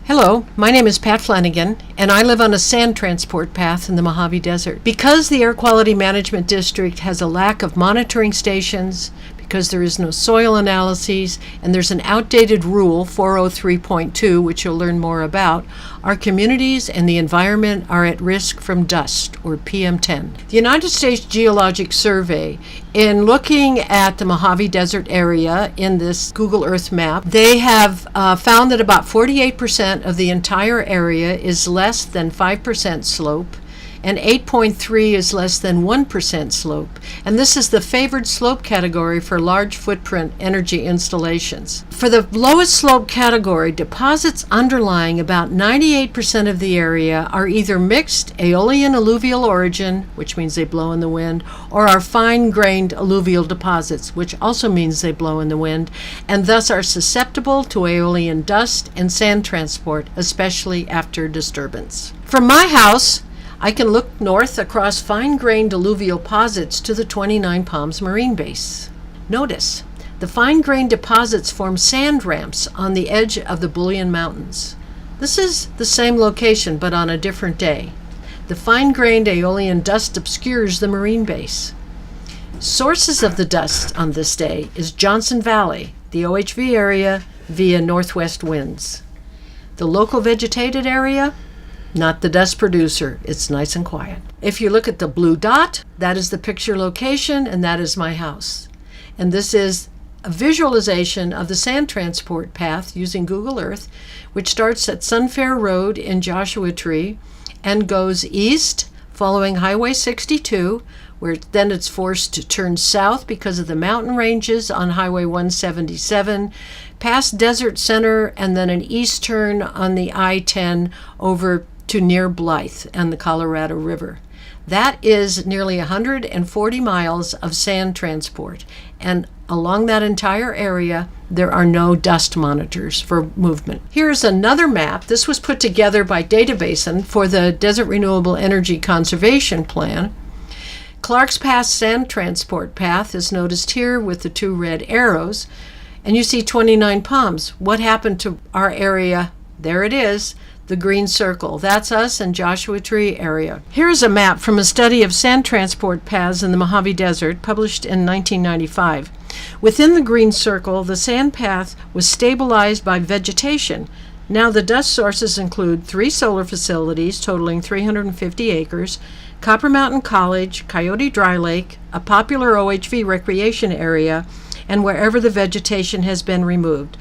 Hello, my name is Pat Flanagan, and I live on a sand transport path in the Mojave Desert. Because the Air Quality Management District has a lack of monitoring stations, because there is no soil analyses, and there's an outdated rule, 403.2, which you'll learn more about, our communities and the environment are at risk from dust, or PM10. The United States Geologic Survey, in looking at the Mojave Desert area in this Google Earth map, they have found that about 48% of the entire area is less than 5% slope, and 8.3 is less than 1% slope. And this is the favored slope category for large footprint energy installations. For the lowest slope category, deposits underlying about 98% of the area are either mixed aeolian alluvial origin, which means they blow in the wind, or are fine-grained alluvial deposits, which also means they blow in the wind, and thus are susceptible to aeolian dust and sand transport, especially after disturbance. From my house, I can look north across fine-grained alluvial posits to the 29 Palms Marine Base. Notice, the fine-grained deposits form sand ramps on the edge of the Bullion Mountains. This is the same location, but on a different day. The fine-grained aeolian dust obscures the marine base. Sources of the dust on this day is Johnson Valley, the OHV area, via northwest winds. The local vegetated area, not the dust producer. It's nice and quiet. If you look at the blue dot, that is the picture location, and that is my house. And this is a visualization of the sand transport path using Google Earth, which starts at Sunfair Road in Joshua Tree and goes east following Highway 62, where then it's forced to turn south because of the mountain ranges on Highway 177, past Desert Center, and then an east turn on the I-10 over to near Blythe and the Colorado River. That is nearly 140 miles of sand transport, and along that entire area there are no dust monitors for movement. Here's another map. This was put together by Databasin for the Desert Renewable Energy Conservation Plan. Clark's Pass sand transport path is noticed here with the two red arrows, and you see 29 Palms. What happened to our area? There it is, the green circle. That's us in Joshua Tree area. Here's a map from a study of sand transport paths in the Mojave Desert, published in 1995. Within the green circle, the sand path was stabilized by vegetation. Now the dust sources include 3 solar facilities totaling 350 acres, Copper Mountain College, Coyote Dry Lake, a popular OHV recreation area, and wherever the vegetation has been removed.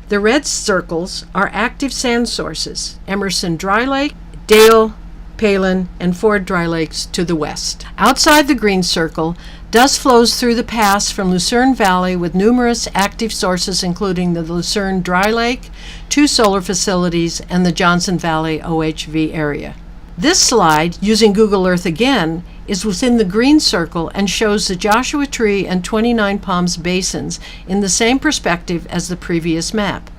The red circles are active sand sources: Emerson Dry Lake, Dale, Palin, and Ford Dry Lakes to the west. Outside the green circle, dust flows through the pass from Lucerne Valley with numerous active sources including the Lucerne Dry Lake, 2 solar facilities, and the Johnson Valley OHV area. This slide, using Google Earth again, is within the green circle and shows the Joshua Tree and 29 Palms basins in the same perspective as the previous map.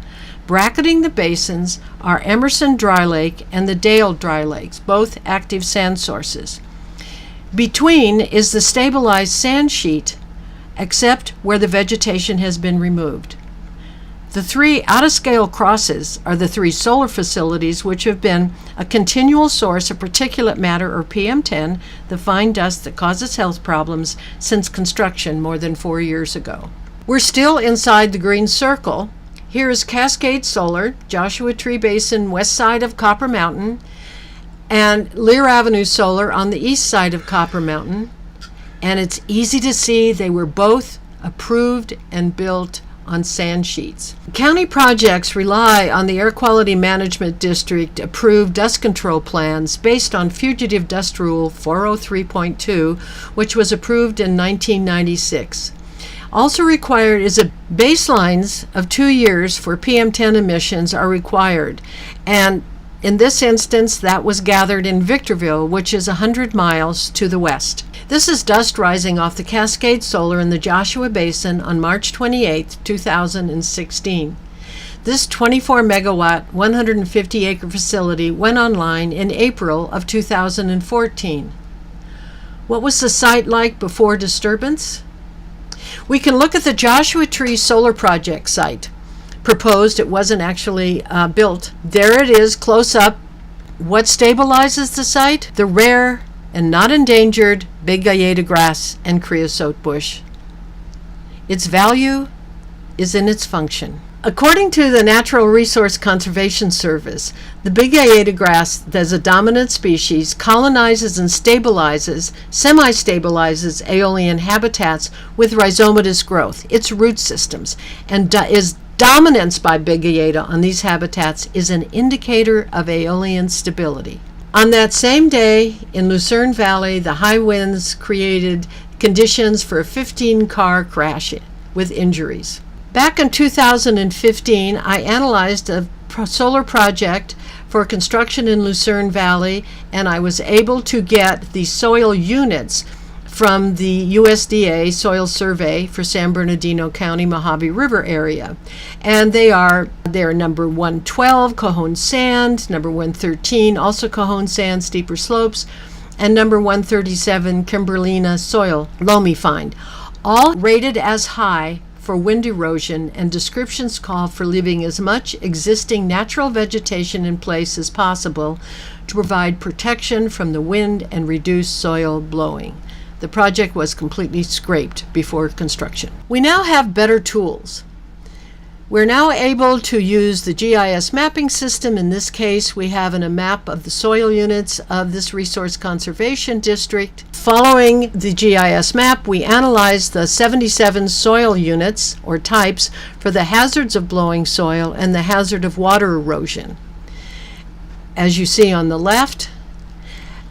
Bracketing the basins are Emerson Dry Lake and the Dale Dry Lakes, both active sand sources. Between is the stabilized sand sheet, except where the vegetation has been removed. The 3 out-of-scale crosses are the 3 solar facilities, which have been a continual source of particulate matter, or PM10, the fine dust that causes health problems, since construction more than 4 years ago. We're still inside the green circle. Here is Cascade Solar, Joshua Tree Basin, west side of Copper Mountain, and Lear Avenue Solar on the east side of Copper Mountain. And it's easy to see they were both approved and built on sand sheets. County projects rely on the Air Quality Management District approved dust control plans based on Fugitive Dust Rule 403.2, which was approved in 1996. Also required is a baselines of 2 years for PM10 emissions are required, and in this instance that was gathered in Victorville, which is 100 miles to the west. This is dust rising off the Cascade Solar in the Joshua Basin on March 28, 2016. This 24 megawatt, 150 acre facility went online in April of 2014. What was the site like before disturbance? We can look at the Joshua Tree Solar Project site. proposed. It wasn't actually built. There it is, close up. What stabilizes the site? The rare and not endangered big galleta grass and creosote bush. Its value is in its function. According to the Natural Resource Conservation Service, the big galleta grass, as a dominant species, colonizes and stabilizes, semi-stabilizes aeolian habitats with rhizomatous growth, its root systems, and is dominance by big galleta on these habitats is an indicator of aeolian stability. On that same day, in Lucerne Valley, the high winds created conditions for a 15-car crash with injuries. Back in 2015, I analyzed a solar project for construction in Lucerne Valley, and I was able to get the soil units from the USDA soil survey for San Bernardino County, Mojave River area. And they're number 112, Cajon Sand, number 113, also Cajon Sand, steeper slopes, and number 137, Kimberlina soil, loamy find, all rated as high for wind erosion, and descriptions call for leaving as much existing natural vegetation in place as possible to provide protection from the wind and reduce soil blowing. The project was completely scraped before construction. We now have better tools. We're now able to use the GIS mapping system. In this case, we have a map of the soil units of this resource conservation district. Following the GIS map, we analyzed the 77 soil units or types for the hazards of blowing soil and the hazard of water erosion. As you see on the left,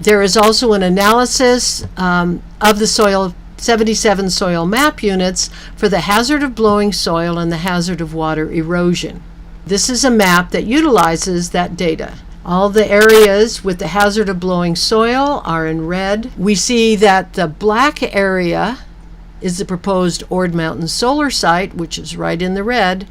there is also an analysis of the 77 soil map units for the hazard of blowing soil and the hazard of water erosion. This is a map that utilizes that data. All the areas with the hazard of blowing soil are in red. We see that the black area is the proposed Ord Mountain solar site, which is right in the red.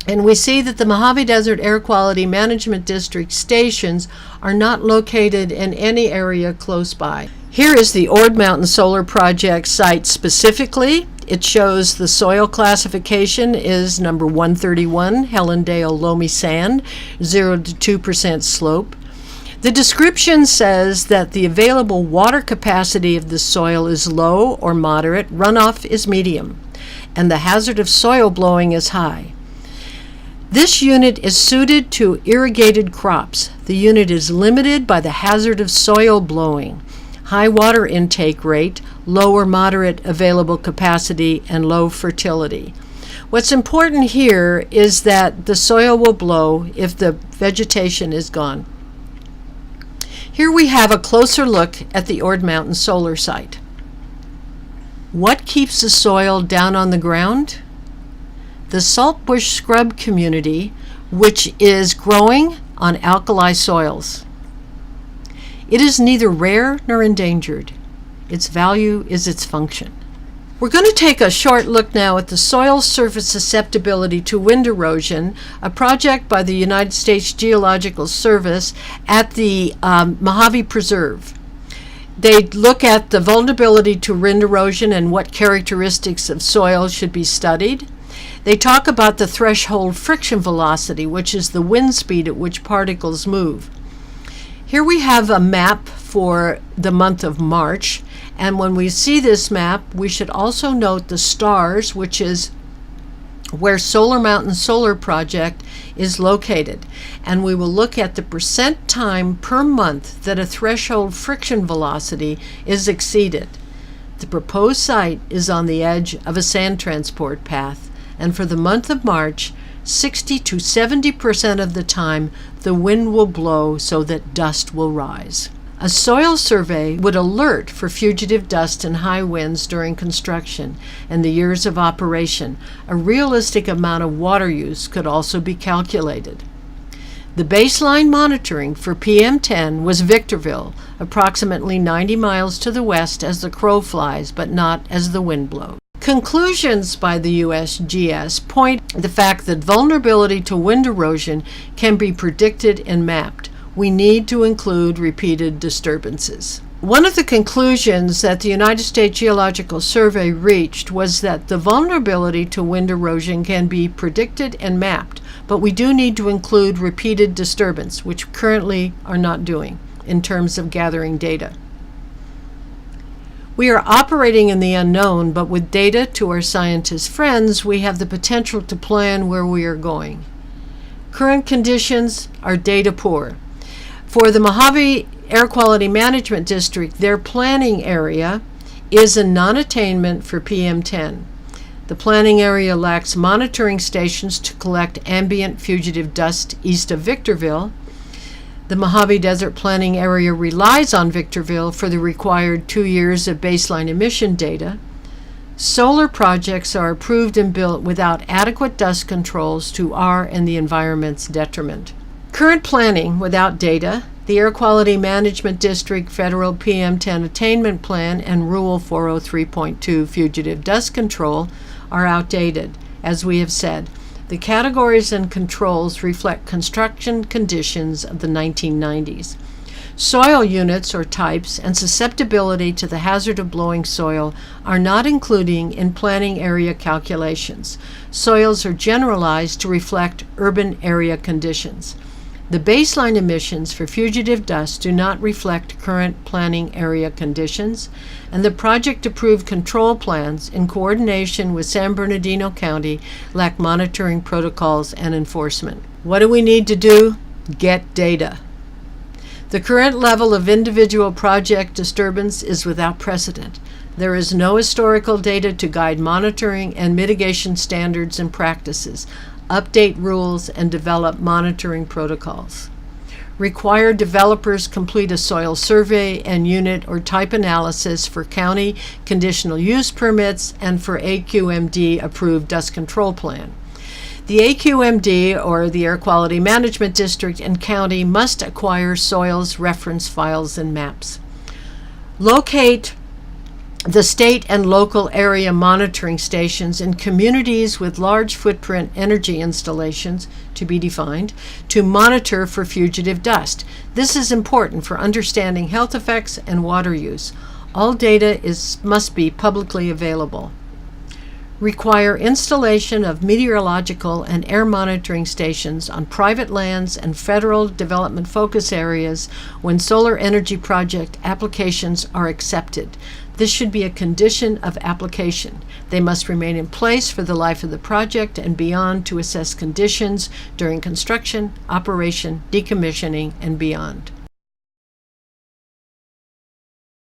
And we see that the Mojave Desert Air Quality Management District stations are not located in any area close by. Here is the Ord Mountain Solar Project site specifically. It shows the soil classification is number 131, Helendale Loamy Sand, 0 to 2% slope. The description says that the available water capacity of the soil is low or moderate, runoff is medium, and the hazard of soil blowing is high. This unit is suited to irrigated crops. The unit is limited by the hazard of soil blowing, high water intake rate, low or moderate available capacity, and low fertility. What's important here is that the soil will blow if the vegetation is gone. Here we have a closer look at the Ord Mountain solar site. What keeps the soil down on the ground? The saltbush scrub community, which is growing on alkali soils. It is neither rare nor endangered. Its value is its function. We're going to take a short look now at the soil surface susceptibility to wind erosion, a project by the United States Geological Service at the Mojave Preserve. They look at the vulnerability to wind erosion and what characteristics of soil should be studied. They talk about the threshold friction velocity, which is the wind speed at which particles move. Here we have a map for the month of March, and when we see this map, we should also note the stars, which is where Solar Mountain Solar Project is located. And we will look at the percent time per month that a threshold friction velocity is exceeded. The proposed site is on the edge of a sand transport path, and for the month of March, 60 to 70% of the time, the wind will blow so that dust will rise. A soil survey would alert for fugitive dust and high winds during construction and the years of operation. A realistic amount of water use could also be calculated. The baseline monitoring for PM10 was Victorville, approximately 90 miles to the west as the crow flies, but not as the wind blows. Conclusions by the USGS point to the fact that vulnerability to wind erosion can be predicted and mapped. We need to include repeated disturbances. One of the conclusions that the United States Geological Survey reached was that the vulnerability to wind erosion can be predicted and mapped, but we do need to include repeated disturbance, which we currently are not doing in terms of gathering data. We are operating in the unknown, but with data to our scientist friends, we have the potential to plan where we are going. Current conditions are data poor. For the Mojave Air Quality Management District, their planning area is a non-attainment for PM10. The planning area lacks monitoring stations to collect ambient fugitive dust east of Victorville. The Mojave Desert Planning Area relies on Victorville for the required 2 years of baseline emission data. Solar projects are approved and built without adequate dust controls to our and the environment's detriment. Current planning without data, the Air Quality Management District Federal PM10 Attainment Plan and Rule 403.2 Fugitive Dust Control are outdated, as we have said. The categories and controls reflect construction conditions of the 1990s. Soil units or types and susceptibility to the hazard of blowing soil are not included in planning area calculations. Soils are generalized to reflect urban area conditions. The baseline emissions for fugitive dust do not reflect current planning area conditions, and the project-approved control plans in coordination with San Bernardino County lack monitoring protocols and enforcement. What do we need to do? Get data. The current level of individual project disturbance is without precedent. There is no historical data to guide monitoring and mitigation standards and practices, update rules, and develop monitoring protocols. Require developers complete a soil survey and unit or type analysis for county conditional use permits and for AQMD approved dust control plan. The AQMD, or the Air Quality Management District and county, must acquire soils reference files and maps. Locate the state and local area monitoring stations in communities with large footprint energy installations, to be defined, to monitor for fugitive dust. This is important for understanding health effects and water use. All data must be publicly available. Require installation of meteorological and air monitoring stations on private lands and federal development focus areas when solar energy project applications are accepted. This should be a condition of application. They must remain in place for the life of the project and beyond to assess conditions during construction, operation, decommissioning, and beyond.